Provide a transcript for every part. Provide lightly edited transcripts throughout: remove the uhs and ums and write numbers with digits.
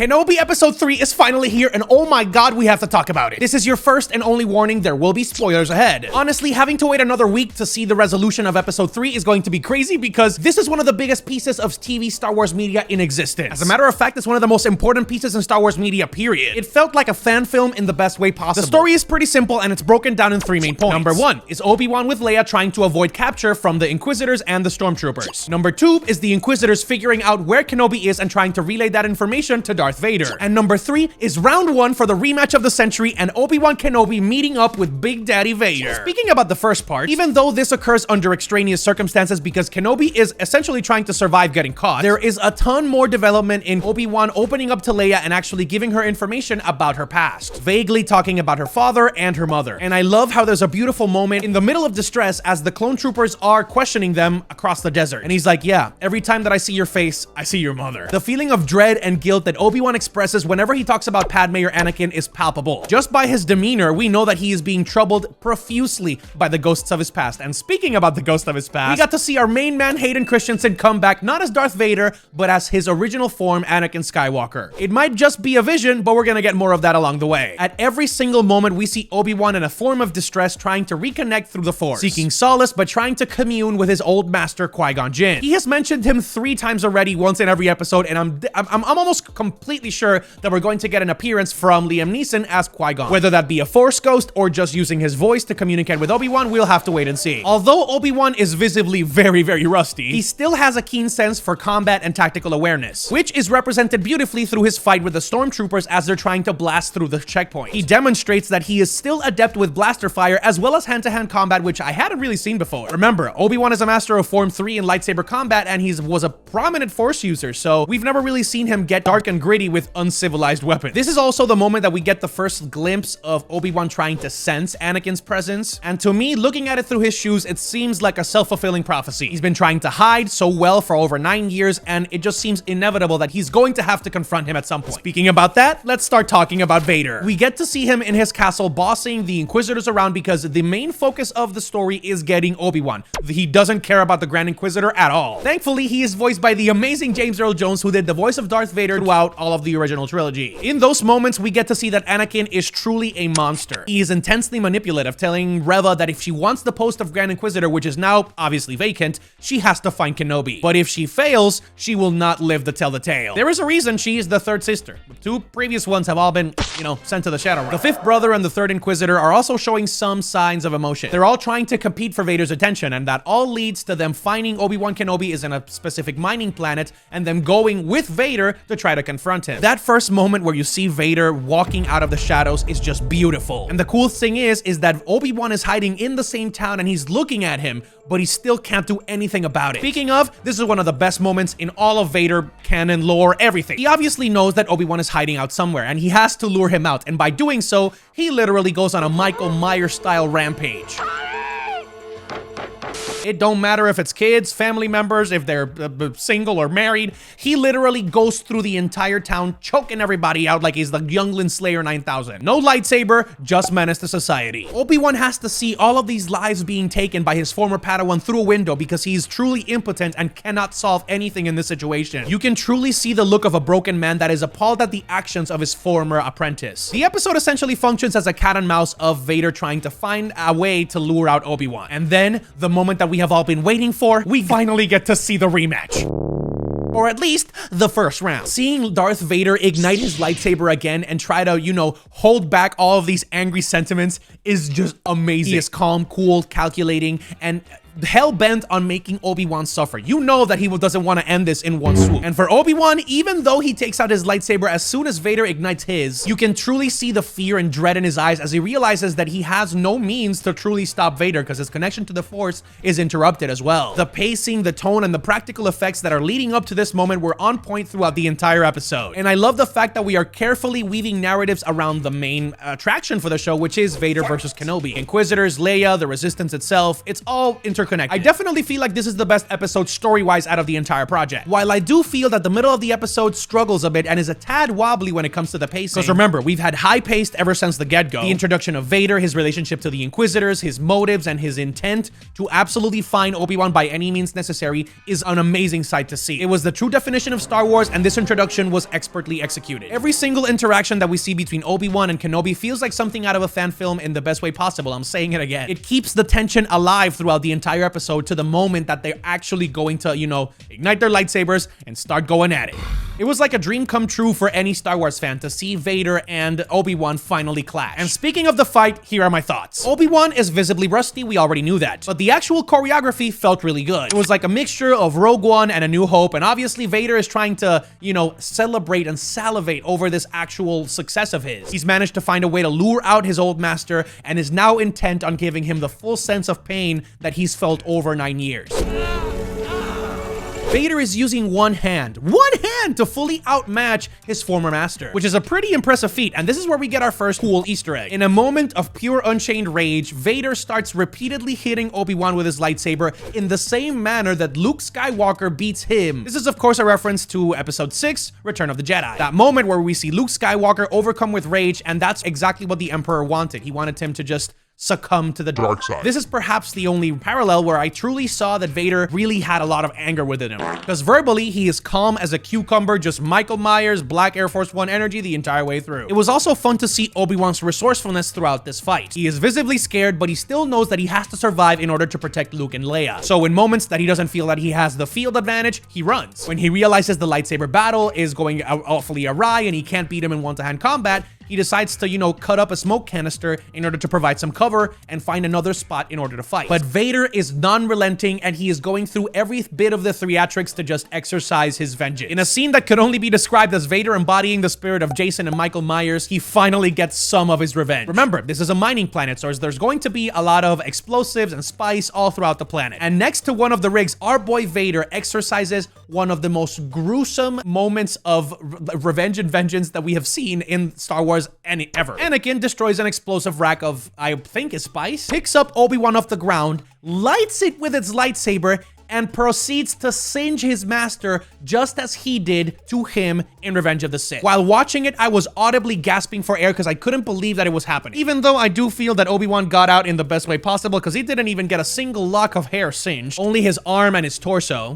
Kenobi episode 3 is finally here, and oh my god, we have to talk about it. This is your first and only warning, there will be spoilers ahead. Honestly, having to wait another week to see the resolution of episode 3 is going to be crazy because this is one of the biggest pieces of TV Star Wars media in existence. As a matter of fact, it's one of the most important pieces in Star Wars media, period. It felt like a fan film in the best way possible. The story is pretty simple and it's broken down in 3 main points. Number 1 is Obi-Wan with Leia trying to avoid capture from the Inquisitors and the Stormtroopers. Number 2 is the Inquisitors figuring out where Kenobi is and trying to relay that information to Darth Vader. And number 3 is round 1 for the rematch of the century and Obi Wan Kenobi meeting up with Big Daddy Vader. Speaking about the first part, even though this occurs under extraneous circumstances because Kenobi is essentially trying to survive getting caught, there is a ton more development in Obi-Wan opening up to Leia and actually giving her information about her past, vaguely talking about her father and her mother. And I love how there's a beautiful moment in the middle of distress as the clone troopers are questioning them across the desert. And he's like, yeah, every time that I see your face, I see your mother. The feeling of dread and guilt that Obi-Wan expresses whenever he talks about Padme or Anakin is palpable. Just by his demeanor, we know that he is being troubled profusely by the ghosts of his past. And speaking about the ghost of his past, we got to see our main man Hayden Christensen come back not as Darth Vader, but as his original form, Anakin Skywalker. It might just be a vision, but we're gonna get more of that along the way. At every single moment, we see Obi-Wan in a form of distress trying to reconnect through the Force, seeking solace but trying to commune with his old master Qui-Gon Jinn. He has mentioned him 3 times already, once in every episode, and I'm almost completely sure that we're going to get an appearance from Liam Neeson as Qui-Gon. Whether that be a Force ghost or just using his voice to communicate with Obi-Wan, we'll have to wait and see. Although Obi-Wan is visibly very rusty, he still has a keen sense for combat and tactical awareness, which is represented beautifully through his fight with the Stormtroopers as they're trying to blast through the checkpoint. He demonstrates that he is still adept with blaster fire as well as hand-to-hand combat, which I hadn't really seen before. Remember, Obi-Wan is a master of Form 3 in lightsaber combat, and he was a prominent Force user, so we've never really seen him get dark and gritty with uncivilized weapons. This is also the moment that we get the first glimpse of Obi-Wan trying to sense Anakin's presence, and to me, looking at it through his shoes, it seems like a self-fulfilling prophecy. He's been trying to hide so well for over 9 years, and it just seems inevitable that he's going to have to confront him at some point. Speaking about that, let's start talking about Vader. We get to see him in his castle bossing the Inquisitors around because the main focus of the story is getting Obi-Wan. He doesn't care about the Grand Inquisitor at all. Thankfully, he is voiced by the amazing James Earl Jones, who did the voice of Darth Vader throughout all of the original trilogy. In those moments, we get to see that Anakin is truly a monster. He is intensely manipulative, telling Reva that if she wants the post of Grand Inquisitor, which is now obviously vacant, she has to find Kenobi. But if she fails, she will not live to tell the tale. There is a reason she is the 3rd sister. The 2 previous ones have all been, sent to the Shadow Realm. The 5th brother and the 3rd Inquisitor are also showing some signs of emotion. They're all trying to compete for Vader's attention, and that all leads to them finding Obi-Wan Kenobi is in a specific mining planet, and them going with Vader to try to confront him. That first moment where you see Vader walking out of the shadows is just beautiful. And the cool thing is that Obi-Wan is hiding in the same town and he's looking at him, but he still can't do anything about it. Speaking of, this is one of the best moments in all of Vader canon, lore, everything. He obviously knows that Obi-Wan is hiding out somewhere and he has to lure him out. And by doing so, he literally goes on a Michael Myers style rampage. It don't matter if it's kids, family members, if they're single or married. He literally goes through the entire town, choking everybody out like he's the Youngling Slayer 9000. No lightsaber, just menace to society. Obi-Wan has to see all of these lives being taken by his former Padawan through a window because he's truly impotent and cannot solve anything in this situation. You can truly see the look of a broken man that is appalled at the actions of his former apprentice. The episode essentially functions as a cat and mouse of Vader trying to find a way to lure out Obi-Wan. And then, the moment that we have all been waiting for, we finally get to see the rematch. Or at least the first round. Seeing Darth Vader ignite his lightsaber again and try to, hold back all of these angry sentiments is just amazing. He is calm, cool, calculating, and hell-bent on making Obi-Wan suffer. You know that he doesn't want to end this in one swoop. And for Obi-Wan, even though he takes out his lightsaber as soon as Vader ignites his, you can truly see the fear and dread in his eyes as he realizes that he has no means to truly stop Vader because his connection to the Force is interrupted as well. The pacing, the tone, and the practical effects that are leading up to this moment were on point throughout the entire episode. And I love the fact that we are carefully weaving narratives around the main attraction for the show, which is Vader versus Kenobi. Inquisitors, Leia, the Resistance itself, it's all interconnected interconnected. I definitely feel like this is the best episode story-wise out of the entire project. While I do feel that the middle of the episode struggles a bit and is a tad wobbly when it comes to the pacing. Because remember, we've had high paced ever since the get-go. The introduction of Vader, his relationship to the Inquisitors, his motives, and his intent to absolutely find Obi-Wan by any means necessary is an amazing sight to see. It was the true definition of Star Wars, and this introduction was expertly executed. Every single interaction that we see between Obi-Wan and Kenobi feels like something out of a fan film in the best way possible. I'm saying it again. It keeps the tension alive throughout the entire episode to the moment that they're actually going to, ignite their lightsabers and start going at it. It was like a dream come true for any Star Wars fan to see Vader and Obi-Wan finally clash. And speaking of the fight, here are my thoughts. Obi-Wan is visibly rusty, we already knew that. But the actual choreography felt really good. It was like a mixture of Rogue One and A New Hope, and obviously Vader is trying to, celebrate and salivate over this actual success of his. He's managed to find a way to lure out his old master and is now intent on giving him the full sense of pain that he's felt over 9 years. Vader is using one hand to fully outmatch his former master, which is a pretty impressive feat, and this is where we get our first cool Easter egg. In a moment of pure unchained rage, Vader starts repeatedly hitting Obi-Wan with his lightsaber in the same manner that Luke Skywalker beats him. This is of course a reference to Episode 6, Return of the Jedi. That moment where we see Luke Skywalker overcome with rage, and that's exactly what the Emperor wanted. He wanted him to just succumb to the dark side. This is perhaps the only parallel where I truly saw that Vader really had a lot of anger within him. Because verbally, he is calm as a cucumber, just Michael Myers, Black Air Force One energy the entire way through. It was also fun to see Obi-Wan's resourcefulness throughout this fight. He is visibly scared, but he still knows that he has to survive in order to protect Luke and Leia. So in moments that he doesn't feel that he has the field advantage, he runs. When he realizes the lightsaber battle is going awfully awry and he can't beat him in one-to-hand combat, he decides to, cut up a smoke canister in order to provide some cover and find another spot in order to fight. But Vader is non-relenting, and he is going through every bit of the theatrics to just exercise his vengeance. In a scene that could only be described as Vader embodying the spirit of Jason and Michael Myers, he finally gets some of his revenge. Remember, this is a mining planet, so there's going to be a lot of explosives and spice all throughout the planet. And next to one of the rigs, our boy Vader exercises one of the most gruesome moments of revenge and vengeance that we have seen in Star Wars ever. Anakin destroys an explosive rack of, I think, is spice, picks up Obi-Wan off the ground, lights it with its lightsaber, and proceeds to singe his master just as he did to him in Revenge of the Sith. While watching it, I was audibly gasping for air because I couldn't believe that it was happening. Even though I do feel that Obi-Wan got out in the best way possible because he didn't even get a single lock of hair singed. Only his arm and his torso.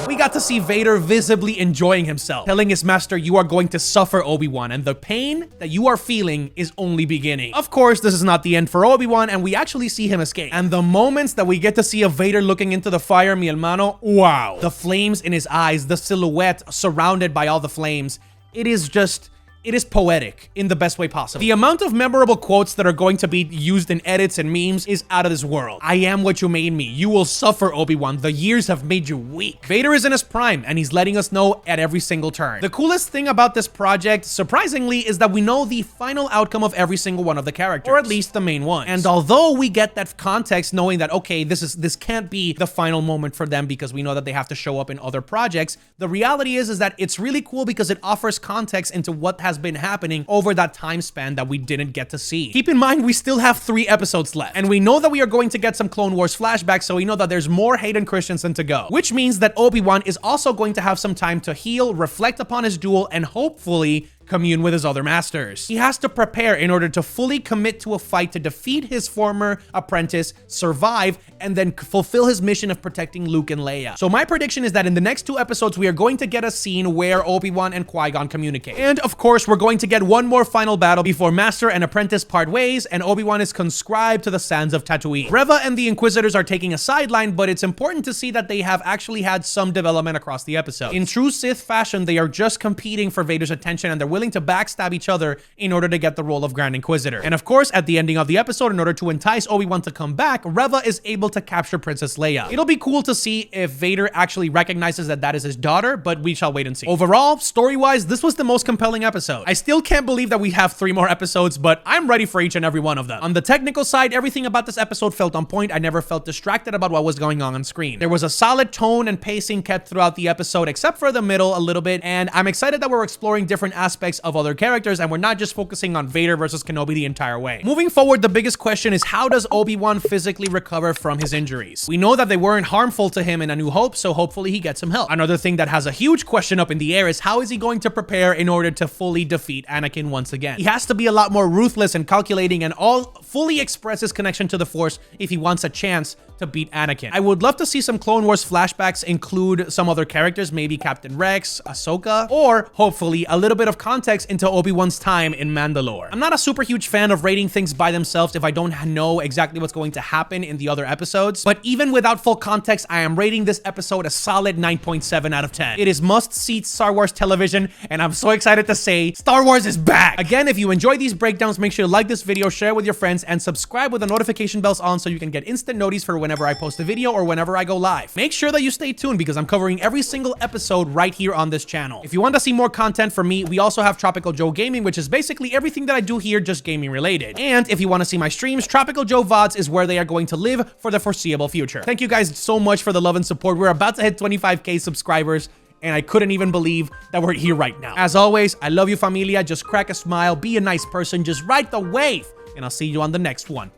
We got to see Vader visibly enjoying himself, telling his master, "You are going to suffer, Obi-Wan, and the pain that you are feeling is only beginning." Of course, this is not the end for Obi-Wan, and we actually see him escape. And the moments that we get to see a Vader looking into the fire, mi hermano, wow. The flames in his eyes, the silhouette surrounded by all the flames. It is poetic in the best way possible. The amount of memorable quotes that are going to be used in edits and memes is out of this world. I am what you made me. You will suffer, Obi-Wan. The years have made you weak. Vader is in his prime, and he's letting us know at every single turn. The coolest thing about this project, surprisingly, is that we know the final outcome of every single one of the characters, or at least the main ones. And although we get that context knowing that, okay, this can't be the final moment for them because we know that they have to show up in other projects, the reality is that it's really cool because it offers context into what has been happening over that time span that we didn't get to see. Keep in mind, we still have 3 episodes left, and we know that we are going to get some Clone Wars flashbacks, so we know that there's more Hayden Christensen to go, which means that Obi-Wan is also going to have some time to heal, reflect upon his duel, and hopefully commune with his other masters. He has to prepare in order to fully commit to a fight to defeat his former apprentice, survive, and then fulfill his mission of protecting Luke and Leia. So my prediction is that in the next 2 episodes, we are going to get a scene where Obi-Wan and Qui-Gon communicate. And of course, we're going to get one more final battle before master and apprentice part ways, and Obi-Wan is conscribed to the sands of Tatooine. Reva and the Inquisitors are taking a sideline, but it's important to see that they have actually had some development across the episode. In true Sith fashion, they are just competing for Vader's attention, and they're willing to backstab each other in order to get the role of Grand Inquisitor. And of course, at the ending of the episode, in order to entice Obi-Wan to come back, Reva is able to capture Princess Leia. It'll be cool to see if Vader actually recognizes that that is his daughter, but we shall wait and see. Overall, story-wise, this was the most compelling episode. I still can't believe that we have 3 more episodes, but I'm ready for each and every one of them. On the technical side, everything about this episode felt on point. I never felt distracted about what was going on screen. There was a solid tone and pacing kept throughout the episode, except for the middle a little bit, and I'm excited that we're exploring different aspects aspects of other characters, and we're not just focusing on Vader versus Kenobi the entire way. Moving forward, the biggest question is, how does Obi-Wan physically recover from his injuries? We know that they weren't harmful to him in A New Hope, so hopefully he gets some help. Another thing that has a huge question up in the air is, how is he going to prepare in order to fully defeat Anakin once again? He has to be a lot more ruthless and calculating and fully express his connection to the Force if he wants a chance to beat Anakin. I would love to see some Clone Wars flashbacks include some other characters, maybe Captain Rex, Ahsoka, or hopefully a little bit of context into Obi-Wan's time in Mandalore. I'm not a super huge fan of rating things by themselves if I don't know exactly what's going to happen in the other episodes, but even without full context, I am rating this episode a solid 9.7 out of 10. It is must-see Star Wars television, and I'm so excited to say Star Wars is back! Again, if you enjoy these breakdowns, make sure to like this video, share with your friends, and subscribe with the notification bells on so you can get instant notice for whenever I post a video or whenever I go live. Make sure that you stay tuned because I'm covering every single episode right here on this channel. If you want to see more content from me, we also have Tropical Joe Gaming, which is basically everything that I do here, just gaming related. And if you want to see my streams, Tropical Joe VODs is where they are going to live for the foreseeable future. Thank you guys so much for the love and support. We're about to hit 25K subscribers, and I couldn't even believe that we're here right now. As always, I love you, familia. Just crack a smile, be a nice person, just ride the wave, and I'll see you on the next one.